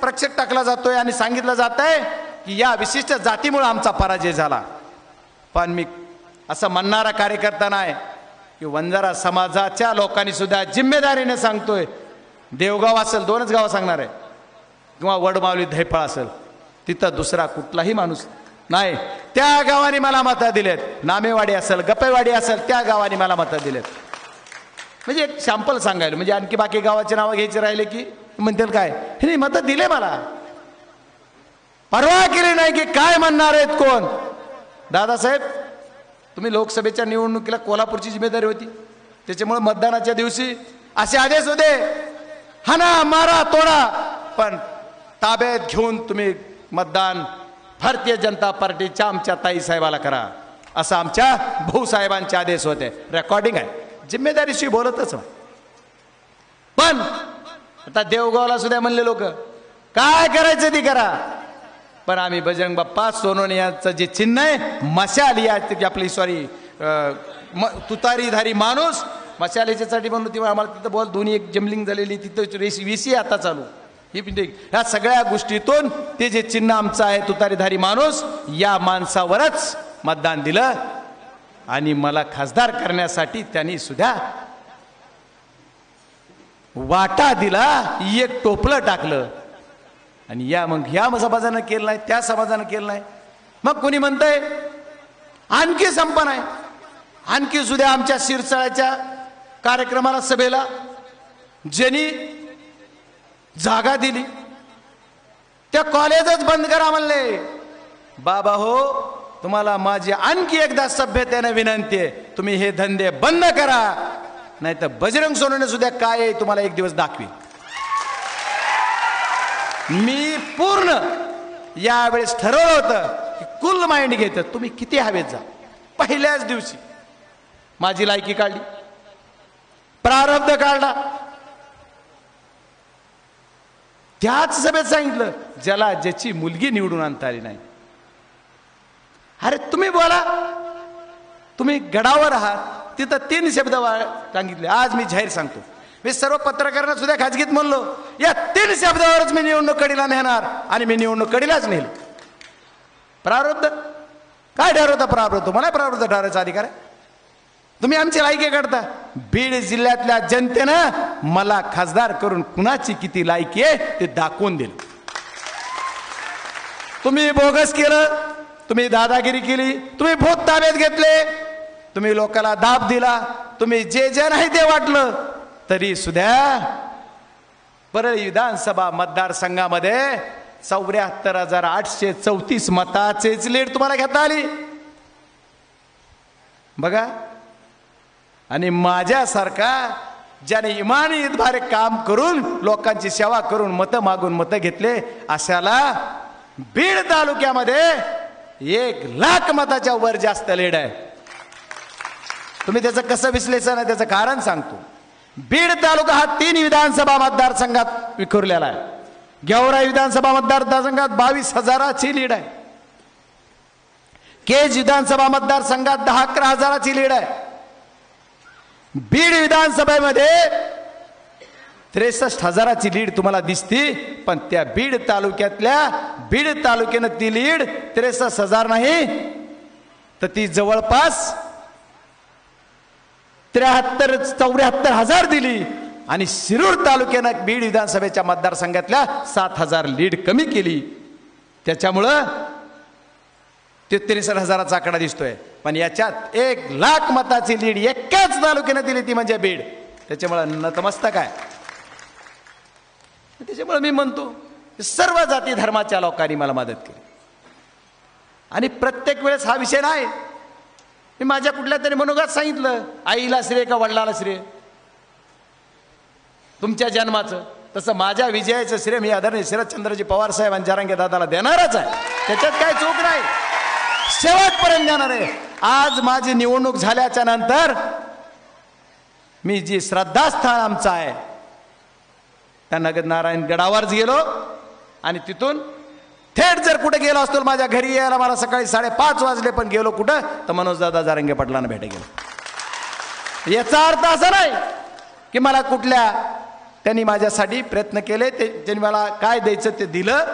प्रक्षेप टाकला जातोय आणि सांगितलं जात आहे की या विशिष्ट जातीमुळे आमचा पराजय झाला. पण मी असं म्हणणारा कार्यकर्ता नाही की वंजारा समाजाच्या लोकांनी सुद्धा जिम्मेदारीने सांगतोय, देवगाव असेल, 2च गावं सांगणार आहे, किंवा वडमावली धैफळ असेल, तिथं दुसरा कुठलाही माणूस नाही, त्या गावाने मला मतं दिलेत. नामेवाडी असेल, गप्पेवाडी असेल, त्या गावाने मला मतं दिलेत. म्हणजे एक सॅम्पल सांगायला, म्हणजे आणखी बाकी गावाची नावं घ्यायची राहिले की म्हणतील काय, हे मतं दिले मला, परवा केली नाही की काय म्हणणार आहेत कोण. दादासाहेब, तुम्ही लोकसभेच्या निवडणुकीला कोल्हापूरची जिम्मेदारी होती, त्याच्यामुळे मतदानाच्या दिवशी असे आदेश होते, हाना मारा तोडा, पण ताब्यात घेऊन तुम्ही मतदान भारतीय जनता पार्टीच्या आमच्या ताई साहेबाला करा, असं आमच्या भाऊसाहेबांचे आदेश होते. रेकॉर्डिंग आहे, जिम्मेदारीशी बोलतच. पण आता देवगावला सुद्धा म्हणले लोक काय करायचं ते करा, पण आम्ही बजरंग बाप्पा सोनवण्याचं जे चिन्ह आहे, मशाल या आपली तुतारीधारी माणूस, मशाल याच्यासाठी म्हणून ती आम्हाला तिथं बोल दोन्ही एक जमलिंग झालेली, तिथं VC आता चालू, ही ह्या सगळ्या गोष्टीतून ते जे चिन्ह आमचं आहे तुतारीधारी माणूस, या माणसावरच मतदान दिलं आणि मला खासदार करण्यासाठी त्यांनी सुद्धा वाटा दिला, एक टोपलं टाकलं. आणि मग ह्या समाजानं केलं नाही, त्या समाजानं केलं नाही. मग कोणी म्हणतंय आणखी संपन्न आहे, आणखी सुद्धा आमच्या शिरसाळ्याच्या कार्यक्रमाला, सभेला ज्यांनी जागा दिली त्या कॉलेजच बंद करा म्हणले. बाबा हो, तुम्हाला माझी आणखी एकदा सभ्यतेने विनंती आहे, तुम्ही हे धंदे बंद करा, नाही तर बजरंग सोनवणे सुद्धा काय आहे तुम्हाला एक दिवस दाखवी. मी पूर्ण यावेळेस ठरवलं होतं की कुल माइंड घेत तुम्ही किती हवेत जा. पहिल्याच दिवशी माझी लायकी काढली, प्रारब्ध काढला, त्याच सभेत सांगितलं ज्याला ज्याची मुलगी निवडून आणता आली नाही, अरे तुम्ही बोला, तुम्ही गडावर आहात, तिथं 3 शब्द सांगितले. आज मी जाहीर सांगतो, मी सर्व पत्रकारांना सुद्धा खाजगीत म्हणलो, या 3 शब्दावरच मी निवडणूक कडीला नेणार, आणि मी निवडणूक कडीलाच नेलं. प्रारब्ध काय ठरवता? प्रारब्ध मला प्रारब्ध ठरवायचा अधिकार आहे? तुम्ही आमची लायकी काढता. बीड जिल्ह्यातल्या जनतेनं मला खासदार करून कुणाची किती लायकी आहे ते दाखवून दिलं. तुम्ही बोगस केलं, तुम्ही दादागिरी केली, तुम्ही भूत ताब्यात घेतले, तुम्ही लोकांना दाब दिला, तुम्ही जे जे नाही ते वाटलं, तरी सुद्धा परळी विधानसभा मतदारसंघामध्ये 74,834 मताचेच लीड तुम्हाला घेता आली. बघा, आणि माझ्यासारखा ज्याने इमानीतभारे काम करून लोकांची सेवा करून मतं मागून मतं घेतले, अशाला बीड तालुक्यामध्ये 1,00,000 मताच्या वर जास्त लीड आहे. तुम्ही त्याचं कसं विश्लेषण आहे त्याचं कारण सांगतो. बीड तालुका हा 3 विधानसभा मतदारसंघात विखुरलेला आहे. गेवराई विधानसभा मतदारसंघात 22,000ची लीड आहे. केज विधानसभा मतदारसंघात 10-11,000ची लीड आहे. बीड विधानसभेमध्ये 63,000ची लीड तुम्हाला दिसती, पण त्या बीड तालुक्यानं ती लीड 63,000 नाही तर ती जवळपास 73-74,000 दिली. आणि शिरूर तालुक्यानं बीड विधानसभेच्या मतदारसंघातल्या 7,000 लीड कमी केली. त्याच्यामुळं 63,000चा आकडा दिसतोय, पण याच्यात 1,00,000 मताची लीड एकाच तालुक्यानं दिली, ती म्हणजे बीड. त्याच्यामुळं नतमस्तक आहे. त्याच्यामुळे मी म्हणतो सर्व जाती धर्माच्या लोकांनी मला मदत केली. आणि प्रत्येक वेळेस हा विषय नाही, मी माझ्या कुठल्या तरी मनोगत सांगितलं, आईला श्रेय का वडिलाला श्रेय तुमच्या जन्माचं, तसं माझ्या विजयाचं श्रेय मी आदरणीय शरदचंद्रजी पवार साहेब आणि जरांगे दादाला देणारच आहे. त्याच्यात काय चूक नाही, शेवटपर्यंत देणार आहे. आज माझी निवडणूक झाल्याच्या नंतर मी जी श्रद्धास्थान आमचं आहे त्या नगद नारायण गडावरच गेलो, आणि तिथून थेट जर कुठे गेलो असतो माझ्या घरी यायला मला सकाळी 5:30 वाजले, पण गेलो कुठं तर मनोजदादा जरांगे पाटलांना भेटे गेलो. याचा अर्थ असा नाही की मला कुठल्या त्यांनी माझ्यासाठी प्रयत्न केले, त्यांनी मला काय द्यायचं ते दिलं.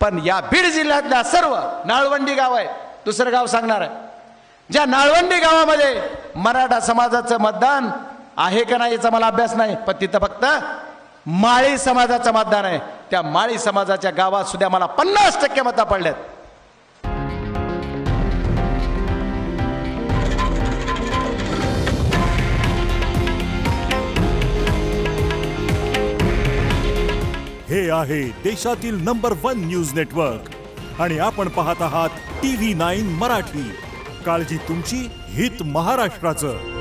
पण या बीड जिल्ह्यातल्या सर्व नाळवंडी गाव आहे, दुसरं गाव सांगणार आहे, ज्या नाळवंडी गावामध्ये मराठा समाजाचं मतदान आहे का नाही याचा मला अभ्यास नाही, पण तिथं फक्त माळी समाजाचं मतदान आहे. त्या माळी समाजाच्या गावात सुद्धा मला 50% मतं पडल्यात. हे आहे देशातील नंबर 1 न्यूज नेटवर्क आणि आपण पाहत आहात TV9 मराठी. काळजी तुमची, हित महाराष्ट्राचं.